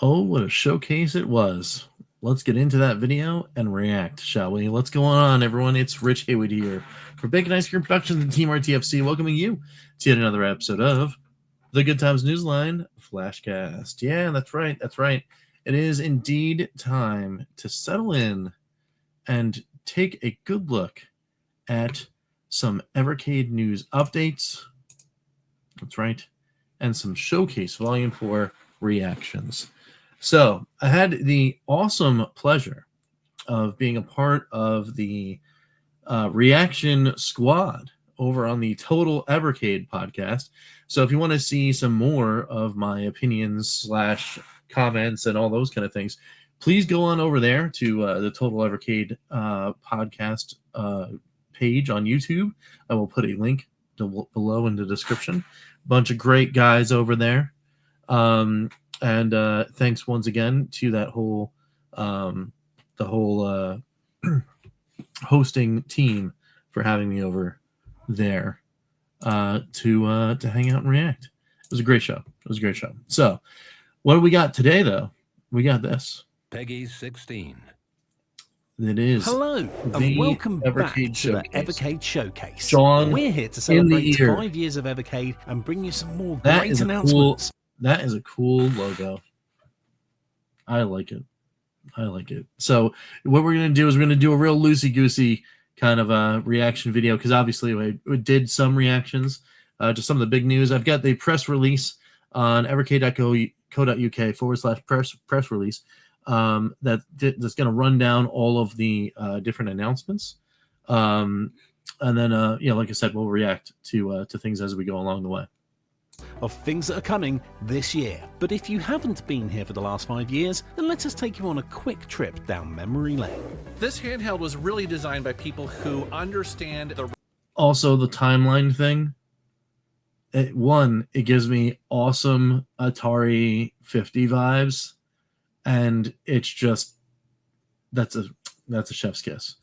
Oh, what a showcase it was. Let's get into that video and react, shall we? What's going on, everyone? It's Rich Haywood here for Bacon Ice Cream Productions and Team RTFC, welcoming you to yet another episode of the Good Times Newsline Flashcast. Yeah, that's right. That's right. It is indeed time to settle in and take a good look at some Evercade news updates. That's right. And some Showcase Volume 4 reactions. So I had the awesome pleasure of being a part of the reaction squad over on the Total Evercade podcast. So if you want to see some more of my opinions / comments and all those kind of things, please go on over there to the Total Evercade podcast page on YouTube. I will put a link below in the description. Bunch of great guys over there. And thanks once again to that whole hosting team for having me over there to hang out and react. It was a great show. So what do we got today, though? We got this. Peggy 16. It is. Hello, and welcome back to the Evercade Showcase. Sean, we're here to celebrate 5 years of Evercade and bring you some more great announcements. That is a cool logo. I like it. So what we're going to do is we're going to do a real loosey-goosey kind of a reaction video, because obviously we did some reactions to some of the big news. I've got the press release on evercade.co.uk/press release that's going to run down all of the different announcements. And then, like I said, we'll react to things as we go along the way. Of things that are coming this year. But if you haven't been here for the last 5 years, then let us take you on a quick trip down memory lane. This handheld was really designed by people who understand the... Also, the timeline thing. It gives me awesome Atari 50 vibes, and it's just that's a chef's kiss.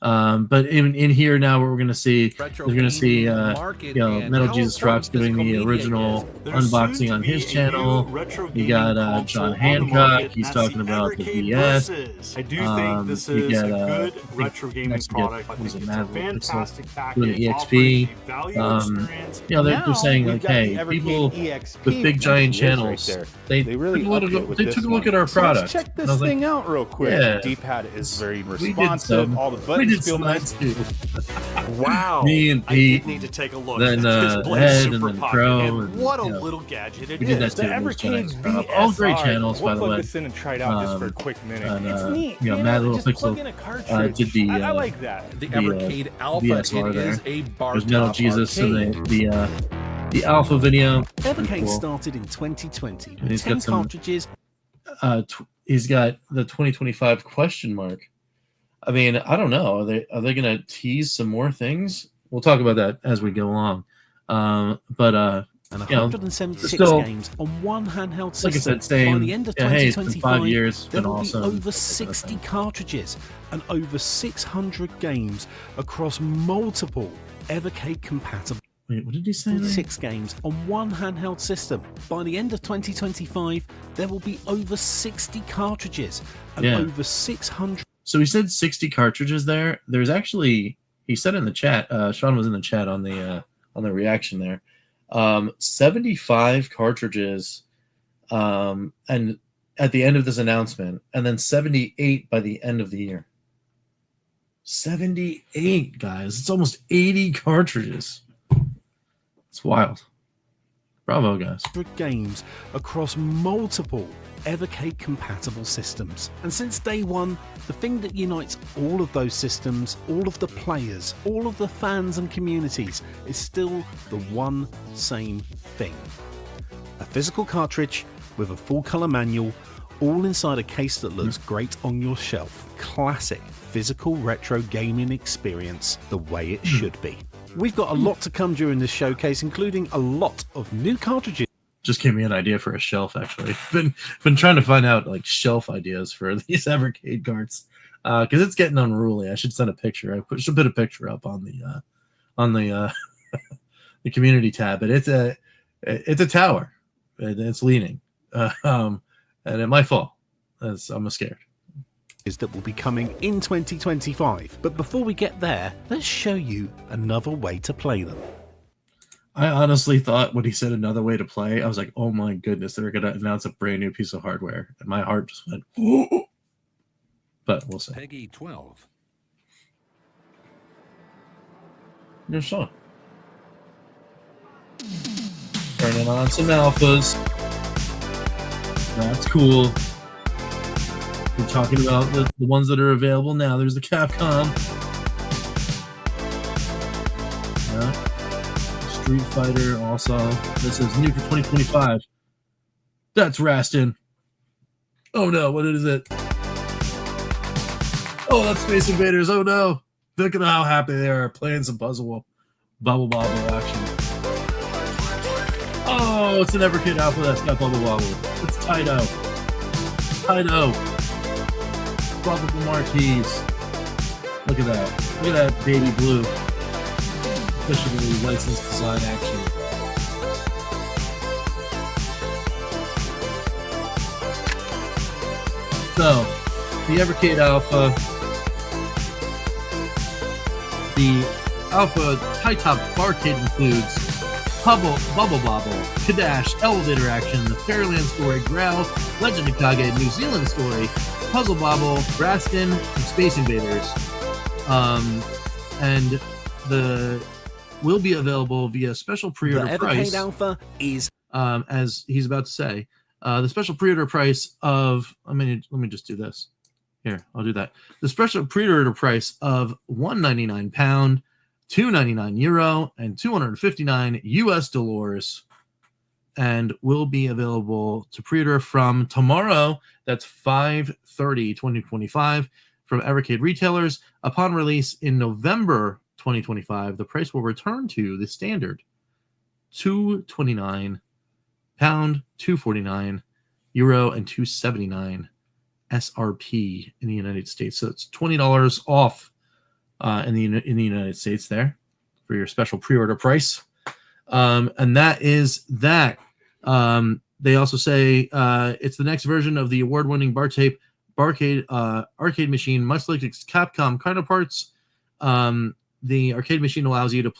But in here now, what we're going to see, we're going to see Metal Jesus Rocks doing the original unboxing on his channel. You got John Hancock, he's talking about the DS. I do think this is a good retro gaming product. I think it's a fantastic package, doing the EXP. They're saying like, hey, people with big giant channels, they took a look at our product. Let's check this thing out real quick. Yeah, D-pad is very responsive. All the buttons feel nice. Wow. Me and Pete, I need to take a look. Then Ed, and then Crow. And what a little gadget it is. The Evercade all great channels, by the way. We'll plug this in and try it out just for a quick minute. It's neat. Mad Little Pixel did the I like that. The Evercade Alpha. VSR it is a bar There's Metal Jesus and the Alpha video. Evercade started in 2020 with he's 10 got some, cartridges. He's got the 2025 question mark. I mean, I don't know. Are they going to tease some more things? We'll talk about that as we go along. And 176 games on one handheld system. Like I said, saying, by the end of 2025, it's been 5 years, there will awesome. be over 60 cartridges and over 600 games across multiple Evercade compatible. Wait, what did he say? 6 games on one handheld system. By the end of 2025, there will be over 60 cartridges and over 600. So he said 60 cartridges there. There's actually, he said in the chat, Sean was in the chat on the reaction there, 75 cartridges and at the end of this announcement, and then 78 by the end of the year. 78, guys. It's almost 80 cartridges. It's wild. Bravo, guys. Games across multiple Evercade compatible systems. And since day one, the thing that unites all of those systems, all of the players, all of the fans and communities is still the one same thing. A physical cartridge with a full color manual, all inside a case that looks great on your shelf. Classic physical retro gaming experience the way it should be. We've got a lot to come during this showcase, including a lot of new cartridges. Just gave me an idea for a shelf, actually. Been trying to find out like shelf ideas for these Evercade carts because it's getting unruly. I should send a picture. I should put a picture up on the the community tab. But it's a tower. It's leaning, and and it might fall. I'm scared. That will be coming in 2025. But before we get there, let's show you another way to play them. I honestly thought when he said another way to play, I was like, oh my goodness, they're going to announce a brand new piece of hardware. And my heart just went, ooh. But we'll see. Peggy 12. Your song. Turning on some alphas. That's cool. We're talking about the ones that are available now. There's the Capcom. Yeah. Street Fighter also. This is new for 2025. That's Rastin. Oh no, what is it? Oh, that's Space Invaders. Oh no. Look at how happy they are playing some Bubble Bobble action. Oh, it's an Evercade Alpha that's got Bubble Bobble. It's Taito. Swappable marquees. Look at that. Look at that baby blue. Officially licensed design action. So, the Evercade Alpha. The Alpha High-Top Barcade includes Bubble Bobble, Kadash, Elevator Action, the Fairyland Story, Growl, Legend of Kage, New Zealand Story, Puzzle Bobble, Rastin, and Space Invaders. And the will be available via special pre-order price. The Evercade Alpha is, as he's about to say, the special pre-order price of. Let me just do this. Here, I'll do that. The special pre-order price of £199, €299, and 259 US dollars, and will be available to pre-order from tomorrow. That's 5/30/2025 from Evercade retailers. Upon release in November 2025, the price will return to the standard £229, £249, and $279 SRP in the United States. So it's $20 off in the United States there for your special pre-order price. And that is that. They also say it's the next version of the award-winning arcade machine, much like its Capcom counterparts. The arcade machine allows you to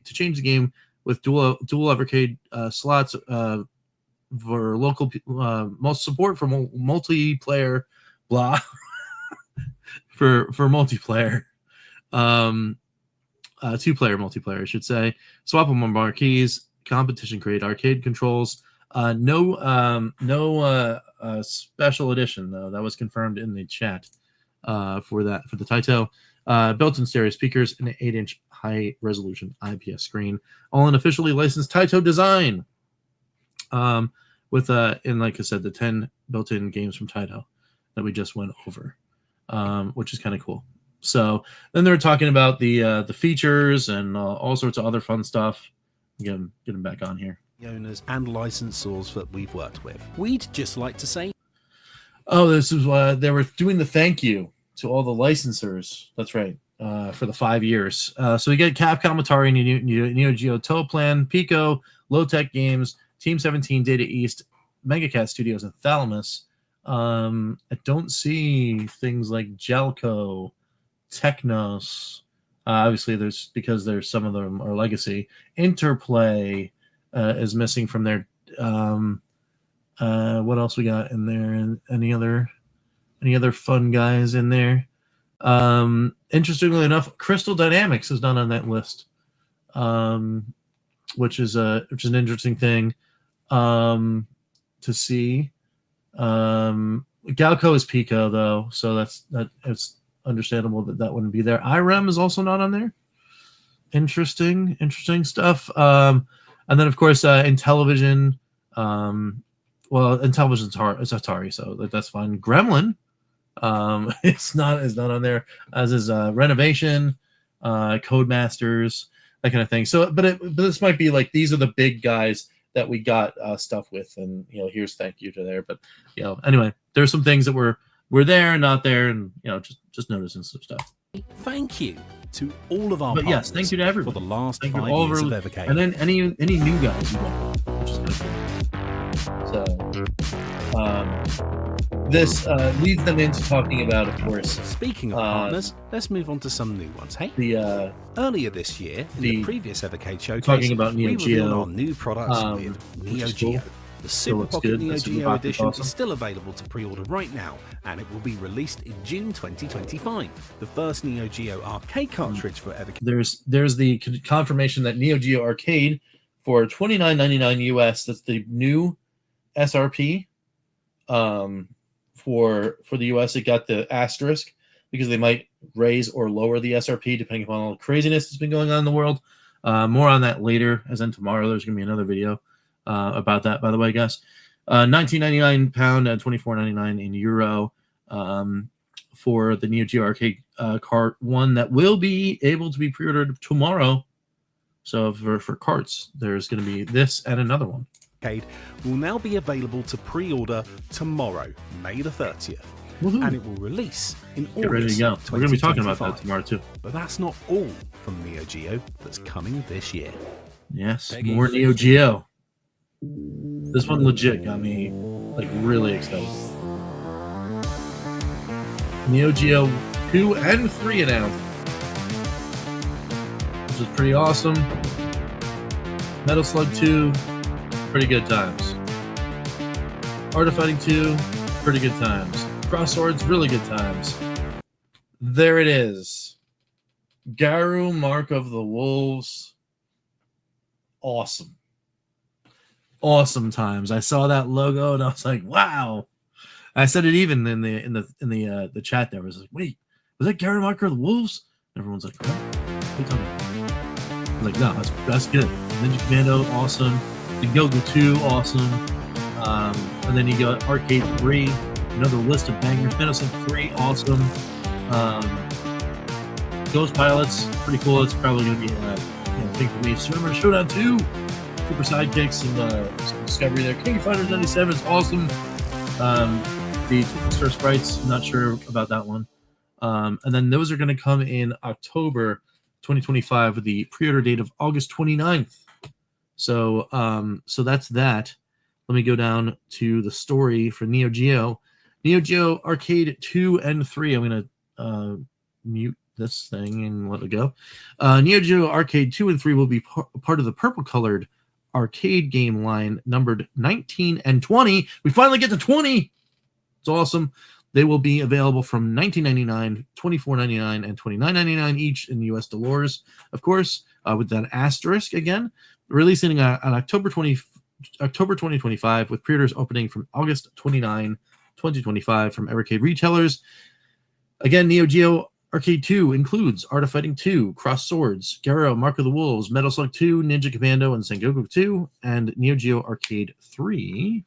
change the game with dual Evercade slots for local most support for multiplayer. Blah for multiplayer, 2-player multiplayer, I should say. Swappable marquees, competition crate, arcade controls. No special edition though. That was confirmed in the chat for the Taito. Built-in stereo speakers and an 8-inch high-resolution IPS screen, all in officially licensed Taito design. With and like I said, the 10 built-in games from Taito that we just went over, which is kind of cool. So then they're talking about the features and all sorts of other fun stuff. Get them back on here. Owners and licensors that we've worked with. We'd just like to say, this is they were doing the thank you to all the licensors. That's right, for the 5 years. So we get Capcom, Atari, neo-geo, Toplan, Pico, Low Tech Games, Team 17, Data East, Megacat Studios, and Thalamus. I don't see things like Jelco, Technos. Obviously, there's some of them are legacy. Interplay is missing from there. What else we got in there? And any other fun guys in there? Interestingly enough, Crystal Dynamics is not on that list, which is an interesting thing to see. Galco is Pico though, so it's understandable that wouldn't be there. IREM is also not on there. Interesting stuff. And then of course Intellivision. Intellivision's it's Atari, so that's fine. Gremlin, it's not on there, as is Renovation, Codemasters, that kind of thing. So, but this might be like these are the big guys that we got stuff with, and here's thank you to there. But anyway, there's some things that were there and not there, and just noticing some stuff. Thank you to all of our partners. Yes, thank you to everyone for the last 5 years of Evercade. And then any new guys you want, which is kind of cool. So This leads them into talking about, of course. Speaking of partners, let's move on to some new ones. Hey, earlier this year, in the previous Evercade showcase, talking about we Neo-Geo, revealed our new products with Neo-Geo. Cool. The Super Pocket Neo-Geo edition awesome. is still available to pre-order right now, and it will be released in June 2025. The first Neo-Geo arcade cartridge for Evercade. There's the confirmation that Neo-Geo Arcade for $29.99 US. That's the new SRP. For the US, it got the asterisk because they might raise or lower the SRP depending upon all the craziness that's been going on in the world. More on that later, as in tomorrow there's going to be another video about that, by the way, guys. £19.99 and £24.99 in euro for the Neo Geo Arcade cart one that will be able to be pre-ordered tomorrow. So for carts, there's going to be this and another one. Will now be available to pre-order tomorrow, May the 30th. Woohoo. And it will release in August. Get ready to go. We're going to be talking about that tomorrow too. But that's not all from Neo Geo that's coming this year. Yes, more Neo Geo. This one legit got me like really excited. Neo Geo 2 and 3 announced, which is pretty awesome. Metal Slug 2, pretty good times. Art of Fighting 2, pretty good times. Cross Swords, really good times. There it is. Garu, Mark of the Wolves. Awesome. Awesome times. I saw that logo and I was like, wow. I said it even in the chat there. I was like, wait, was that Garu, Mark of the Wolves? And everyone's like, what? What are you talking about? I was like, no, that's good. Ninja Commando, awesome. The Go-Go 2, awesome. And then you got Arcade 3, another list of bangers. Metal Slug 3, awesome. Ghost Pilots, pretty cool. It's probably going to be a thing for me. Survivor Showdown 2, Super Sidekicks, some Discovery there. King of Fighters 97 is awesome. The Star Sprites, not sure about that one. And then those are going to come in October 2025 with the pre-order date of August 29th. So that's that. Let me go down to the story for Neo Geo. Neo Geo Arcade 2 and 3. I'm going to mute this thing and let it go. Neo Geo Arcade 2 and 3 will be part of the purple-colored arcade game line numbered 19 and 20. We finally get to 20. It's awesome. They will be available from $19.99, $24.99, and $29.99 each in US dollars, of course, with that asterisk again. Releasing on October 2025 with pre-orders opening from August 29, 2025 from Evercade retailers. Again, Neo Geo Arcade 2 includes Art of Fighting 2, Cross Swords, Garo, Mark of the Wolves, Metal Slug 2, Ninja Commando, and Sengoku 2, and Neo Geo Arcade 3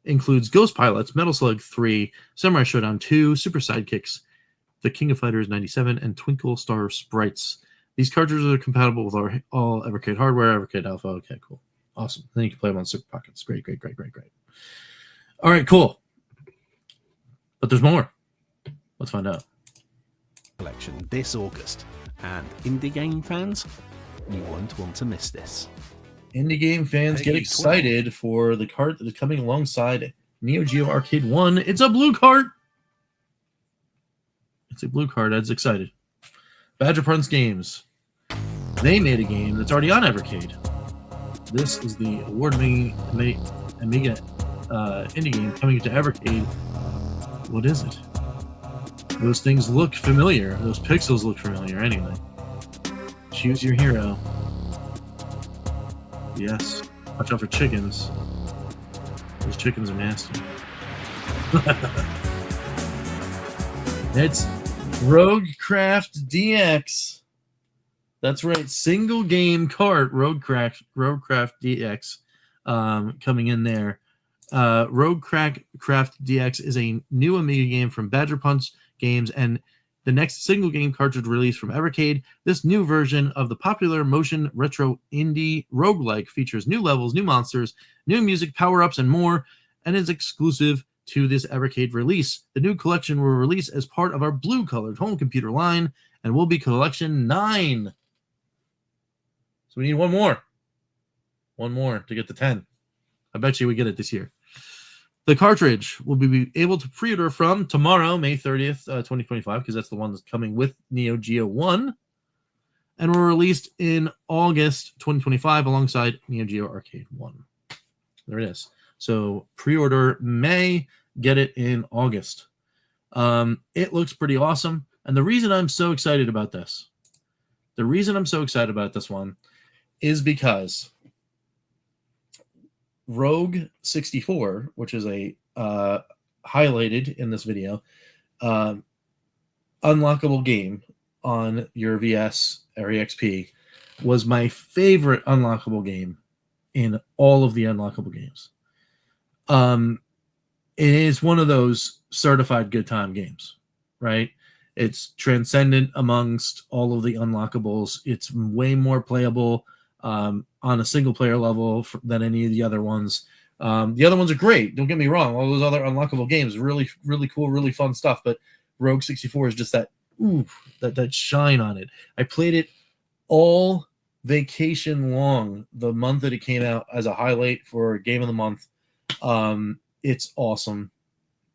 includes Ghost Pilots, Metal Slug 3, Samurai Showdown 2, Super Sidekicks, The King of Fighters 97, and Twinkle Star Sprites. These cartridges are compatible with all Evercade hardware, Evercade Alpha. Okay, cool. Awesome. Then you can play them on Super Pockets. Great. All right, cool. But there's more. Let's find out. Collection this August. And indie game fans, you won't want to miss this. Indie game fans, get excited for the cart that is coming alongside Neo Geo Arcade 1. It's a blue cart. It's a blue cart. That's excited. Badger Punch Games. They made a game that's already on Evercade. This is the award-winning Amiga indie game coming to Evercade. What is it? Those things look familiar. Those pixels look familiar anyway. Choose your hero. Yes. Watch out for chickens. Those chickens are nasty. It's Roguecraft DX. That's right. Single game cart Roguecraft DX coming in there. Roguecraft DX is a new Amiga game from Badger Punch Games and the next single game cartridge release from Evercade. This new version of the popular motion retro indie roguelike features new levels, new monsters, new music, power-ups, and more, and is exclusive to this Evercade release. The new collection will release as part of our blue-colored home computer line and will be Collection 9. So we need one more. One more to get to 10. I bet you we get it this year. The cartridge will be able to pre-order from tomorrow, May 30th, 2025, because that's the one that's coming with Neo Geo 1, and were released in August 2025 alongside Neo Geo Arcade 1. There it is. So pre-order May, get it in August. It looks pretty awesome, and the reason I'm so excited about this, one, is because Rogue 64, which is a highlighted in this video, unlockable game on your VS or EXP, was my favorite unlockable game in all of the unlockable games. It is one of those certified good time games, right? It's transcendent amongst all of the unlockables. It's way more playable on a single player level than any of the other ones. The other ones are great. Don't get me wrong. All those other unlockable games, really, really cool, really fun stuff. But Rogue 64 is just that shine on it. I played it all vacation long, the month that it came out, as a highlight for Game of the Month. It's awesome.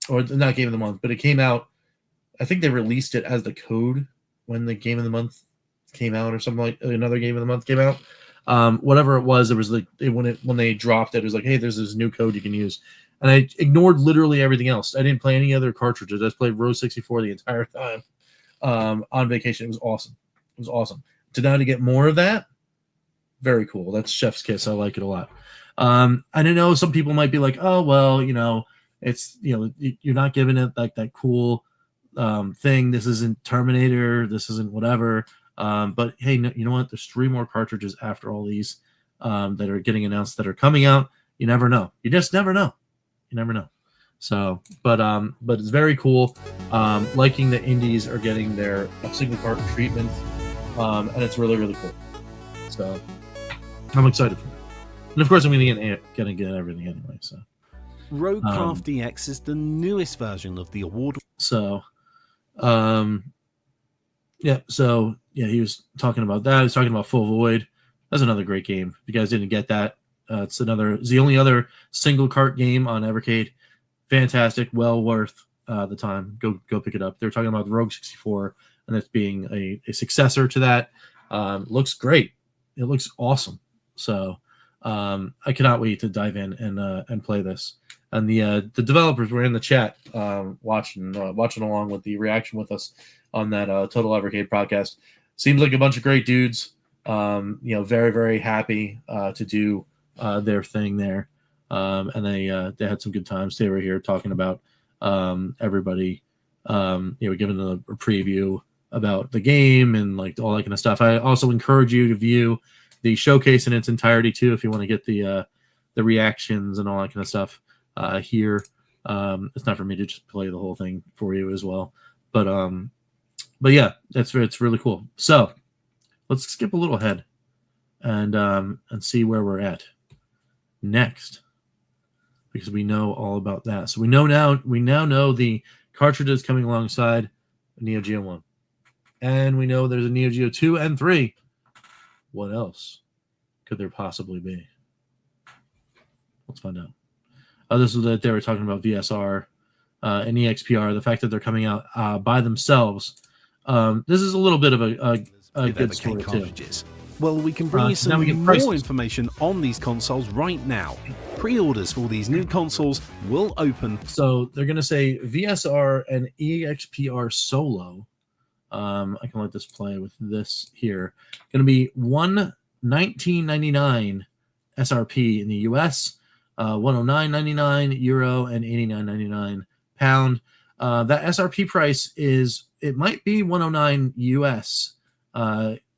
Or not Game of the Month, but it came out. I think they released it as the code when the Game of the Month came out, or something like another Game of the Month came out. Whatever it was, like when they dropped it, it was like, hey, there's this new code you can use. And I ignored literally everything else. I didn't play any other cartridges. I just played Rogue 64 the entire time on vacation. It was awesome. To now to get more of that, very cool. That's chef's kiss. I like it a lot. I don't know, some people might be like, oh, well, it's, you're not giving it like that cool thing. This isn't Terminator. This isn't whatever. But hey, you know what? There's 3 more cartridges after all these that are getting announced that are coming out. You never know. You just never know. So, but it's very cool. Liking the indies are getting their single cart treatment, and it's really, really cool. So I'm excited for it. And of course, I'm gonna get everything anyway. So Roguecraft DX is the newest version of the award. So, he was talking about that. He was talking about Full Void. That's another great game. If you guys didn't get that, it's the only other single cart game on Evercade. Fantastic, well worth the time. Go pick it up. They're talking about Rogue 64, and it's being a successor to that. Looks great. It looks awesome. So I cannot wait to dive in and play this. And the developers were in the chat watching along with the reaction with us on that Total Evercade podcast. Seems like a bunch of great dudes. Very, very happy to do their thing there. And they had some good times. They were here talking about everybody, giving a preview about the game and like all that kind of stuff. I also encourage you to view the showcase in its entirety too, if you want to get the reactions and all that kind of stuff here. It's not for me to just play the whole thing for you as well, but yeah, it's really cool. So let's skip a little ahead and see where we're at next, because we know all about that. So we now know the cartridges coming alongside Neo Geo 1, and we know there's a Neo Geo 2 and 3. What else could there possibly be? Let's find out. This is that they were talking about VSR and EXP-R, the fact that they're coming out by themselves. This is a little bit of a good story too. Well, we can bring you some more information on these consoles right now. Pre-orders for these new consoles will open. So they're going to say VSR and EXP-R Solo. I can let this play with this here. Going to be $119.99 SRP in the US, €109.99 euro, and £89.99 pound. That SRP price it might be $109 US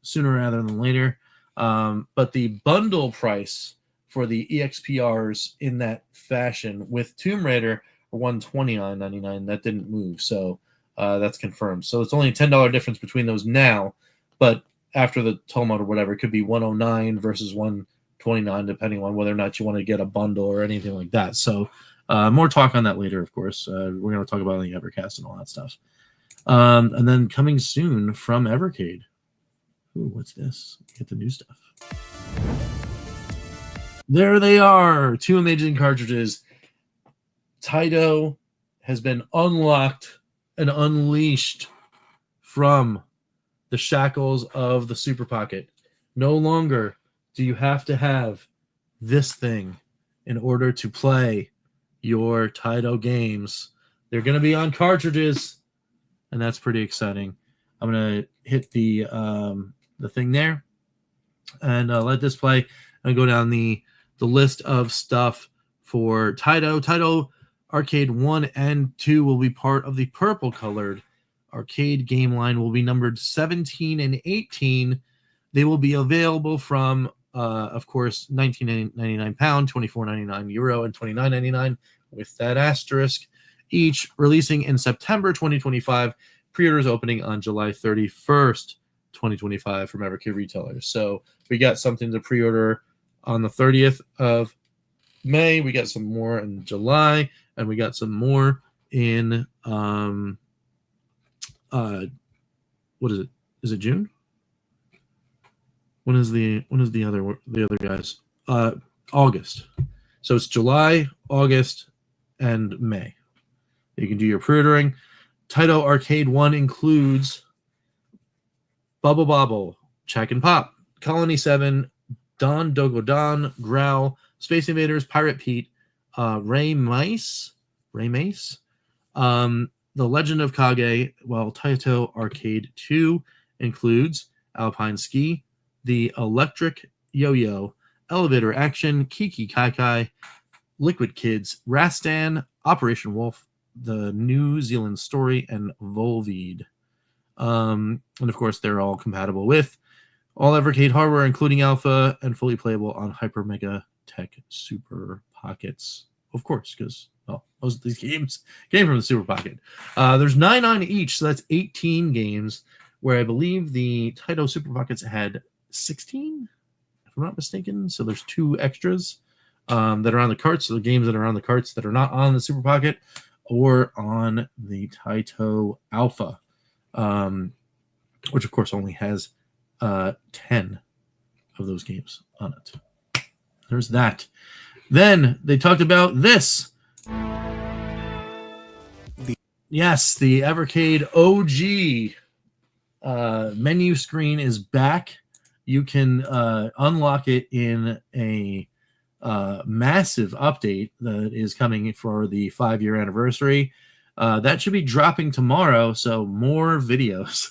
sooner rather than later, but the bundle price for the EXP-Rs in that fashion with Tomb Raider are $129.99. That didn't move, so that's confirmed. So it's only a $10 difference between those now, but after the toll mode or whatever, it could be $109 versus $129, depending on whether or not you want to get a bundle or anything like that. So more talk on that later, of course. We're going to talk about the Evercast and all that stuff. And then coming soon from Evercade. Ooh, what's this? Get the new stuff. There they are. 2 amazing cartridges. Taito has been unlocked and unleashed from the shackles of the Super Pocket. No longer do you have to have this thing in order to play your Taito games. They're going to be on cartridges, and that's pretty exciting. I'm going to hit the thing there and let this play and go down the list of stuff for Taito. Taito Arcade 1 and 2 will be part of the purple-colored arcade game line, will be numbered 17 and 18. They will be available from, of course, £19.99, €24.99, and £29.99 with that asterisk, each releasing in September 2025. Pre-orders opening on July 31st, 2025 from Evercade retailers. So we got something to pre-order on the 30th of May. We got some more in July, and we got some more in what is it? Is it June? When is the other guys? August. So it's July, August, and May. You can do your pre-ordering. Taito Arcade 1 includes Bubble Bobble, Check and Pop, Colony 7, Don Dogodon, Growl, Space Invaders, Pirate Pete, Ray Mace, The Legend of Kage, while Taito Arcade 2 includes Alpine Ski, The Electric Yo-Yo, Elevator Action, Kiki Kai Kai, Liquid Kids, Rastan, Operation Wolf, The New Zealand Story, and Volvede. And of course, they're all compatible with all Evercade hardware, including alpha, and fully playable on Hyper Mega Tech Super Pockets. Of course, because most of these games came from the Super Pocket. There's 9 on each, so that's 18 games, where I believe the Taito Super Pockets had 16, if I'm not mistaken. So there's 2 extras that are on the carts. So the games that are on the carts that are not on the Super Pocket or on the Taito Alpha, which of course only has 10 of those games on it. There's that. Then they talked about this. Yes, the Evercade OG menu screen is back. You can unlock it in a massive update that is coming for the 5-year anniversary. That should be dropping tomorrow, so more videos.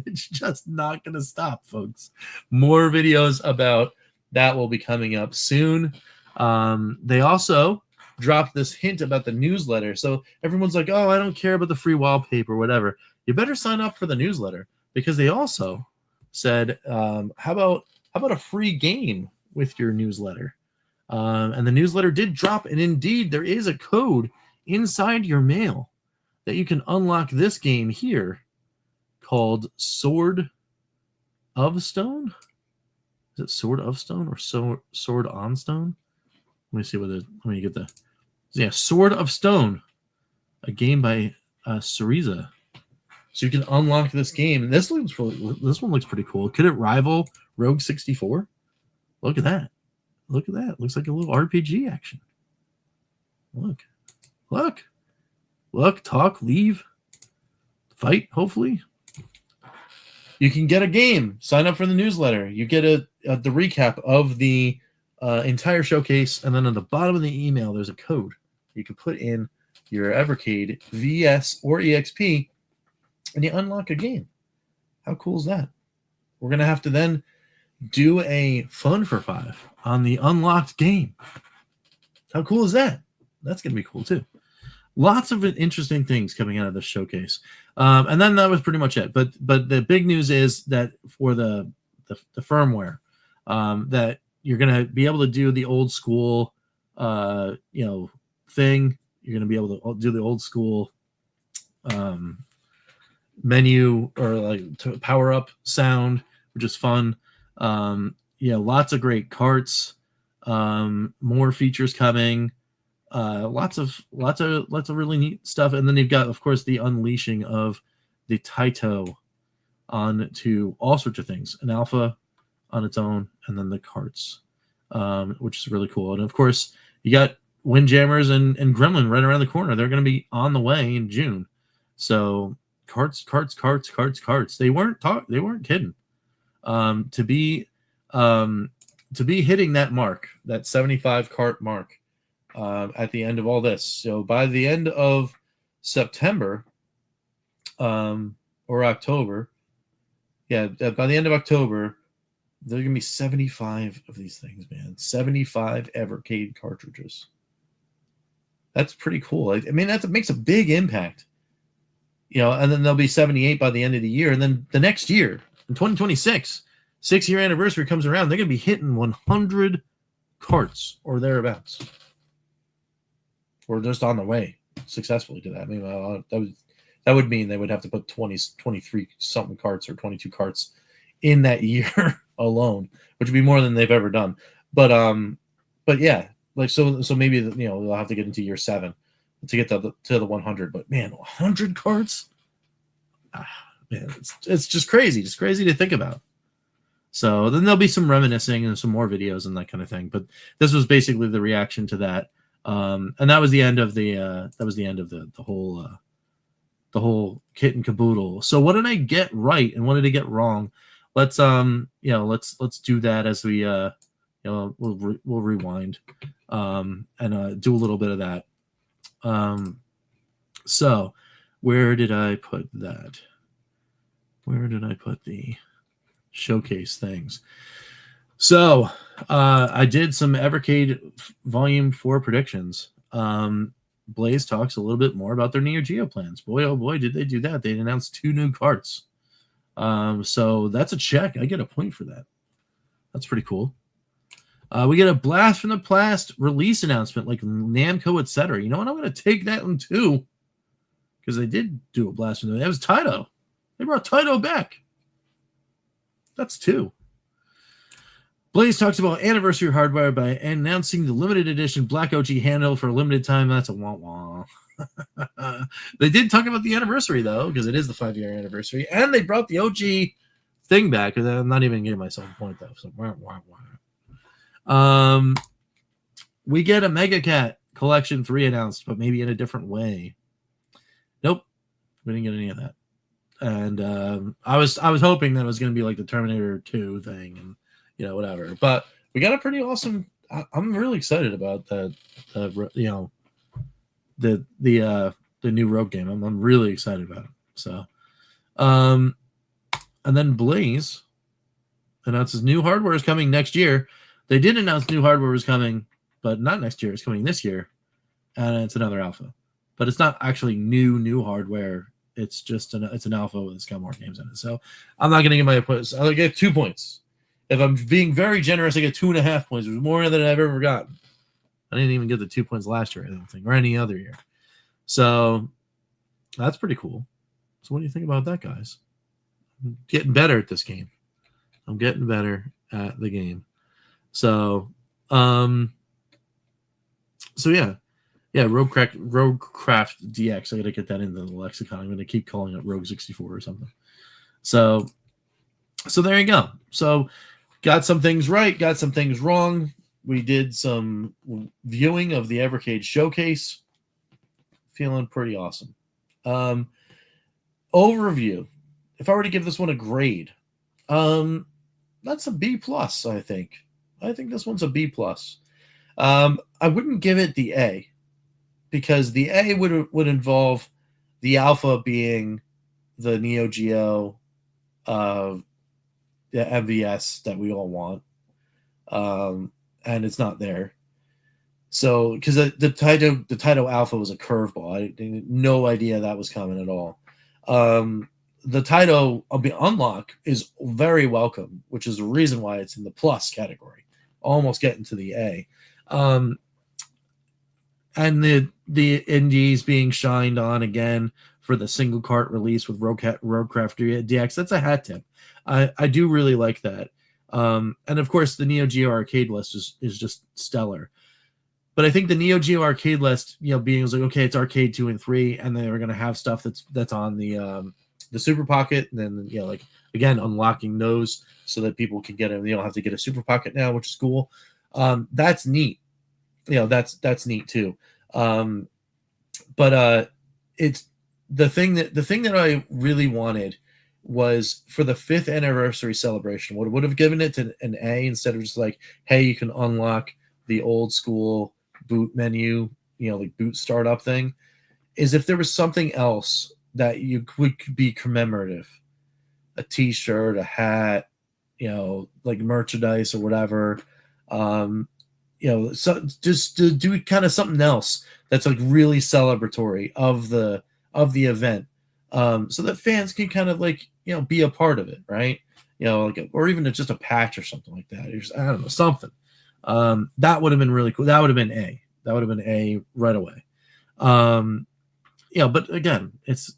It's just not going to stop, folks. More videos about that will be coming up soon. They also dropped this hint about the newsletter. So everyone's like, oh, I don't care about the free wallpaper, whatever. You better sign up for the newsletter, because they also said, how about a free game with your newsletter? And the newsletter did drop, and indeed there is a code inside your mail that you can unlock this game here called Sword of Stone. Is it Sword of Stone or Sword on Stone? Let me see what it is. Let me get the... Yeah, Sword of Stone, a game by Cereza. So you can unlock this game. This one looks pretty cool. Could it rival Rogue 64? Look at that. Look at that. Looks like a little RPG action. Look. Talk, leave, fight, hopefully. You can get a game. Sign up for the newsletter. You get the recap of the entire showcase, and then on the bottom of the email, there's a code. You can put in your Evercade VS or EXP, and you unlock a game. How cool is that? We're going to have to then do a Fun for 5 on the unlocked game. How cool is that? That's going to be cool, too. Lots of interesting things coming out of this showcase. And then that was pretty much it. But the big news is that for the firmware, that you're going to be able to do the old school, thing. You're going to be able to do the old school menu, or like to power up sound, which is fun. Lots of great carts, more features coming, lots of really neat stuff. And then you've got, of course, the unleashing of the Taito onto all sorts of things, an alpha on its own, and then the carts which is really cool. And of course, you got Windjammers and Gremlin right around the corner. They're going to be on the way in June. So carts. They weren't kidding. To be hitting that mark, that 75 cart mark, at the end of all this. So by the end of September, or October, by the end of October, there are going to be 75 of these things, man. 75 Evercade cartridges. That's pretty cool. I mean, that makes a big impact. And then there'll be 78 by the end of the year. And then the next year, in 2026, 6-year anniversary comes around, they're going to be hitting 100 carts or thereabouts. Or just on the way successfully to that. I mean, that would mean they would have to put 23 something carts or 22 carts in that year alone, which would be more than they've ever done. But yeah, like so maybe they'll have to get into year 7 to get to the 100. But man, 100 carts, man, it's just crazy to think about. So then there'll be some reminiscing and some more videos and that kind of thing. But this was basically the reaction to that, and that was the end of the whole kit and caboodle. So what did I get right and what did I get wrong? Let's let's do that as we we'll rewind and do a little bit of that. So where did I put that? Where did I put the showcase things? So I did some Evercade Volume 4 predictions. Blaze talks a little bit more about their neo-geo plans. Boy, oh boy, did they do that. They announced 2 new carts. So that's a check. I get a point for that. That's pretty cool. We get a Blast from the Past release announcement, like Namco, etc. You know what? I'm going to take that one too, because they did do a Blast from the Past. That was Taito. They brought Taito back. That's 2. Blaze talks about anniversary hardware by announcing the limited edition Black OG handheld for a limited time. That's a wah-wah. They did talk about the anniversary, though, because it is the 5-year anniversary. And they brought the OG thing back. Because I'm not even giving myself a point, though. So, we get a Mega Cat Collection 3 announced, but maybe in a different way. Nope. We didn't get any of that. And I was hoping that it was going to be like the Terminator 2 thing and whatever. But we got a pretty awesome. I'm really excited about the new Rogue game. I'm really excited about it. So, and then Blaze announces new hardware is coming next year. They did announce new hardware was coming, but not next year. It's coming this year, and it's another alpha. But it's not actually new hardware. It's just it's an alpha with got more games in it. So I'm not going to give my points. I'll get 2 points. If I'm being very generous, I get 2.5 points, which is more than I've ever gotten. I didn't even get the 2 points last year, I don't think, or any other year. So that's pretty cool. So what do you think about that, guys? I'm getting better at this game. I'm getting better at the game. So, yeah, Roguecraft DX. I got to get that into the lexicon. I'm going to keep calling it Rogue 64 or something. So there you go. So got some things right, got some things wrong. We did some viewing of the Evercade showcase. Feeling pretty awesome. Overview. If I were to give this one a grade, that's a B+, I think. I think this one's a B+. I wouldn't give it the A, because the A would involve the alpha being the neo-geo the MVS that we all want, and it's not there. So, because the Taito Alpha was a curveball, I had no idea that was coming at all. The Taito Unlock is very welcome, which is the reason why it's in the plus category, almost getting to the A. And the indies being shined on again for the single cart release with Roguecraft DX. That's a hat tip. I do really like that. And of course, the Neo Geo arcade list is just stellar. But I think the Neo Geo arcade list, being like, okay, it's arcade 2 and 3, and they were going to have stuff that's on the Super Pocket, and then like again unlocking those so that people can get them. They don't have to get a Super Pocket now, which is cool. That's neat. That's neat too. But it's the thing that I really wanted was for the 5th anniversary celebration. Would have given it to an A instead of just like, hey, you can unlock the old school boot menu, like boot startup thing, is if there was something else that you could be commemorative, a t-shirt, a hat, like merchandise or whatever, so just to do kind of something else that's like really celebratory of the event, so that fans can kind of like be a part of it, right? Like, or even just a patch or something like that. I don't know, something. That would have been really cool. That would have been A. That would have been A right away. But again, it's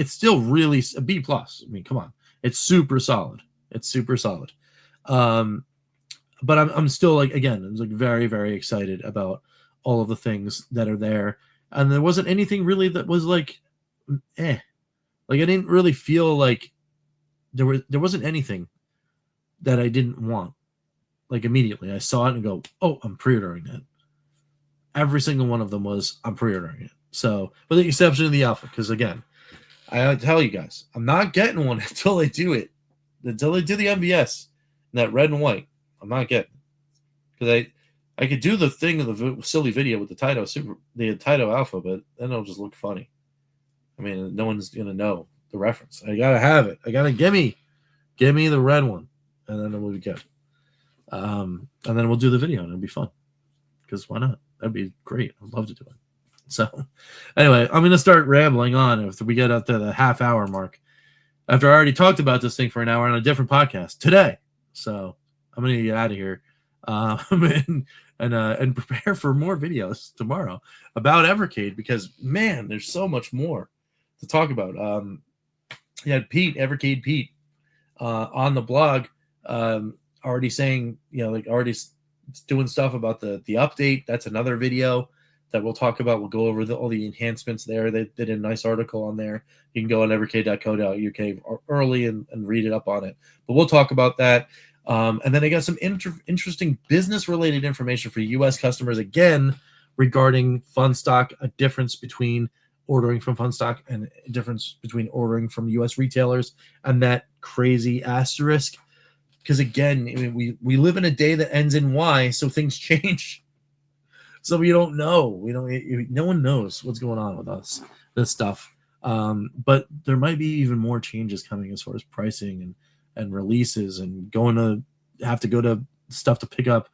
still really a B plus. I mean, come on, it's super solid. It's super solid. But I'm still like, again, I'm like very, very excited about all of the things that are there. And there wasn't anything really that was like, like I didn't really feel like there wasn't anything that I didn't want. Like immediately I saw it and go, oh, I'm pre-ordering that. Every single one of them was, I'm pre-ordering it. So, with the exception of the alpha, because again, I tell you guys, I'm not getting one until they do it. Until they do the MVS in that red and white. I'm not getting it. Because I could do the thing of the silly video with the Taito Alpha, but then it'll just look funny. I mean, no one's gonna know the reference. I gotta have it. I gotta give me the red one, and then we'll be good. And then we'll do the video, and it'll be fun. Because why not? That'd be great. I'd love to do it. So, anyway, I'm gonna start rambling on if we get up to the half-hour mark. After I already talked about this thing for an hour on a different podcast today, so I'm gonna get out of here. And prepare for more videos tomorrow about Evercade, because man, there's so much more to talk about. You had Evercade Pete, on the blog, already saying, already doing stuff about the update. That's another video that we'll talk about. We'll go over all the enhancements there. They did a nice article on there. You can go on evercade.co.uk early and read it up on it. But we'll talk about that. And then I got some interesting business-related information for U.S. customers, again, regarding Funstock, a difference between ordering from Funstock and a difference between ordering from U.S. retailers, and that crazy asterisk. Because, again, I mean, we live in a day that ends in Y, so things change. So we don't know. No one knows what's going on with this stuff. But there might be even more changes coming as far as pricing and releases, and have to go to stuff to pick up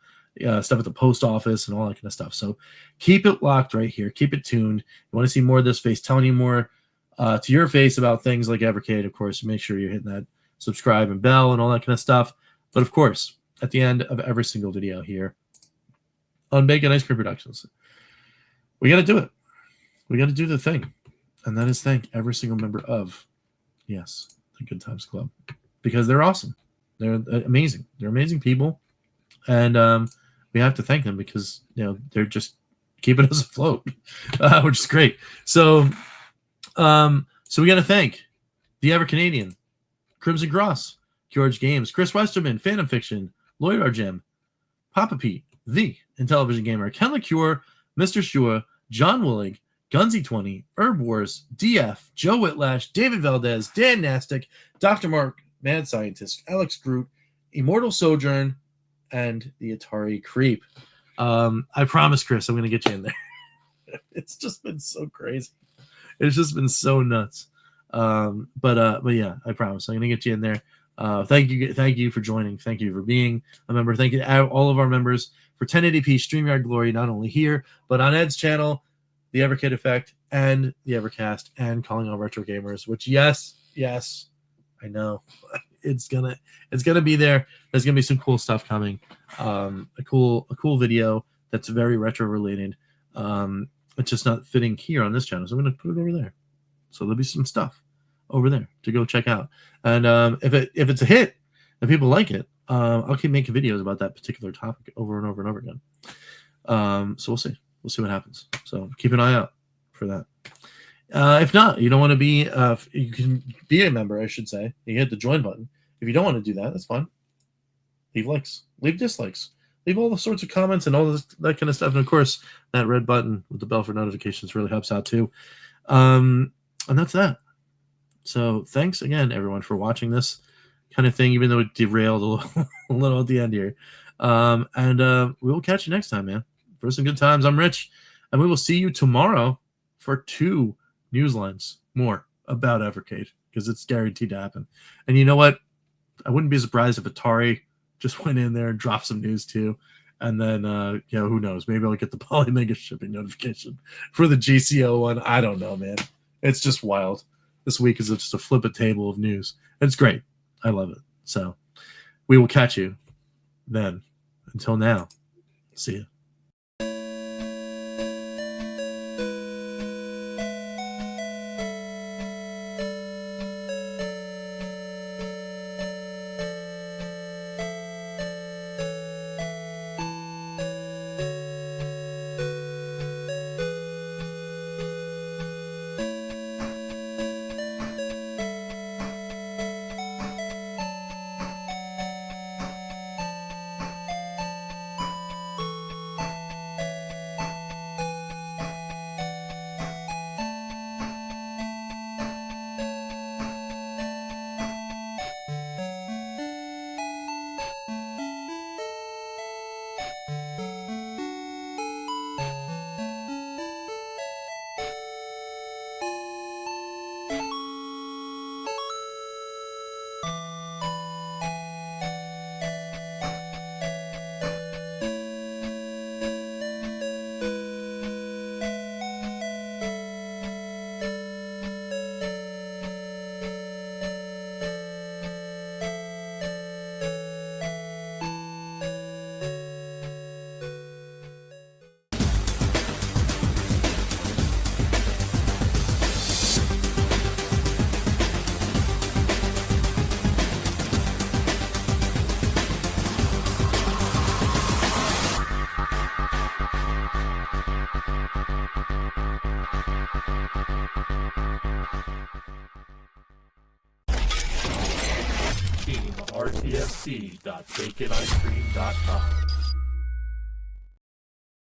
stuff at the post office and all that kind of stuff. So keep it locked right here. Keep it tuned. You want to see more of this face, telling you more to your face about things like Evercade. Of course, make sure you're hitting that subscribe and bell and all that kind of stuff. But of course, at the end of every single video here on Bacon Ice Cream Productions, we got to do it. We got to do the thing. And that is thank every single member of, yes, the Good Times Club. Because they're awesome. They're amazing. They're amazing people. And we have to thank them because, they're just keeping us afloat, which is great. So we got to thank the EverCanadian, Crimson Cross, George Games, Chris Westerman, Phantom Fiction, Lloyd R. Jim, Papa Pete, the Intellivision Gamer, Ken LaCure, Mr. Shua, John Willig, Gunsy20, Herb Wars, DF, Joe Whitlash, David Valdez, Dan Nastic, Dr. Mark, Mad Scientist, Alex Groot, Immortal Sojourn, and the Atari Creep. I promise, Chris, I'm going to get you in there. It's just been so crazy. It's just been so nuts. But yeah, I promise I'm going to get you in there. Thank you for joining. Thank you for being a member. Thank you to all of our members for 1080p StreamYard glory, not only here, but on Ed's channel, the Evercade Effect, and the Evercast, and Calling All Retro Gamers, which, yes, I know it's gonna be there. There's gonna be some cool stuff coming. A cool video that's very retro related. It's just not fitting here on this channel, so I'm gonna put it over there. So there'll be some stuff over there to go check out. And if it's a hit and people like it, I'll keep making videos about that particular topic over and over and over again. So we'll see what happens. So keep an eye out for that. If not, you don't want to be, you can be a member, I should say. You hit the join button. If you don't want to do that, that's fine. Leave likes, leave dislikes, leave all the sorts of comments and all this, that kind of stuff. And of course, that red button with the bell for notifications really helps out too. And that's that. So thanks again, everyone, for watching this kind of thing, even though it derailed a little at the end here. And we will catch you next time, man. For some good times, I'm Rich, and we will see you tomorrow for 2 Newslines more about Evercade, because it's guaranteed to happen. And you know what? I wouldn't be surprised if Atari just went in there and dropped some news too. And then, who knows? Maybe I'll get the Polymega shipping notification for the GCO one. I don't know, man. It's just wild. This week is just a flip a table of news. And it's great. I love it. So we will catch you then. Until now, see ya. RTFC.baconicecream.com